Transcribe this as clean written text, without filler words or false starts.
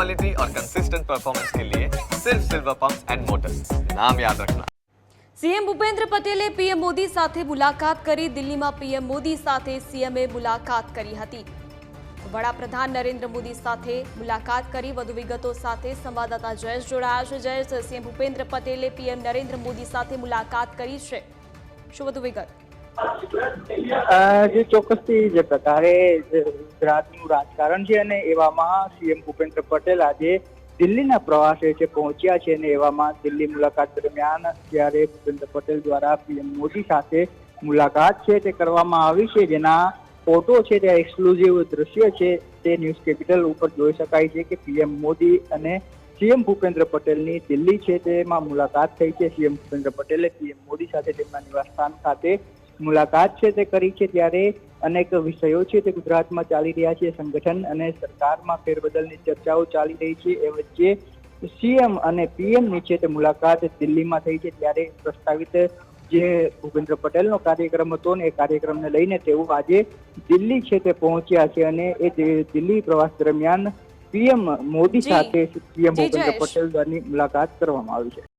Quality और consistent performance के लिए सिर्फ सिल्वर पंप्स एंड मोटर्स, नाम याद रखना। सीएम भूपेन्द्र पटेले पीएम मोदी સાથે મુલાકાત કરી। દિલ્હીમાં પીએમ મોદી સાથે સીએમએ મુલાકાત કરી હતી। વડાપ્રધાન નરેન્દ્ર મોદી સાથે મુલાકાત કરી। વધુ વિગતો સાથે સંવાદદાતા જયેશ જોડાયા છે। જયેશ, સીએમ ભૂપેન્દ્ર પટેલે પીએમ નરેન્દ્ર મોદી સાથે મુલાકાત કરી છે, શું વધુ વિગત? જે ચોક્કસથી જે પ્રકારે ગુજરાતનું રાજકારણ છે અને એવામાં સીએમ ભૂપેન્દ્ર પટેલ આજે દિલ્હીના પ્રવાસે છે પહોંચ્યા છે અને એવામાં દિલ્હી મુલાકાત દરમિયાન જ્યારે ભૂપેન્દ્ર પટેલ દ્વારા પીએમ મોદી સાથે મુલાકાત છે તે કરવામાં આવી છે, જેના ફોટો છે તે એક્સક્લુઝિવ દ્રશ્ય છે તે ન્યૂઝ કેપિટલ ઉપર જોઈ શકાય છે કે પીએમ મોદી અને સીએમ ભૂપેન્દ્ર પટેલની દિલ્હી છે તેમાં મુલાકાત થઈ છે। સીએમ ભૂપેન્દ્ર પટેલે પીએમ મોદી સાથે તેમના નિવાસસ્થાન ખાતે મુલાકાત છે તે કરી છે। ત્યારે અનેક વિષયો છે તે ગુજરાતમાં ચાલી રહ્યા છે। સંગઠન અને સરકારમાં ફેરબદલની ચર્ચાઓ ચાલી રહી છે। એ વચ્ચે સીએમ અને પીએમની છે તે મુલાકાત દિલ્હીમાં થઈ છે। ત્યારે પ્રસ્તાવિત જે ભૂપેન્દ્ર પટેલનો કાર્યક્રમ હતો ને એ કાર્યક્રમને લઈને તેઓ આજે દિલ્હી છે તે પહોંચ્યા છે અને એ દિલ્હી પ્રવાસ દરમિયાન પીએમ મોદી સાથે સીએમ ભૂપેન્દ્ર પટેલ દ્વારાની મુલાકાત કરવામાં આવી છે।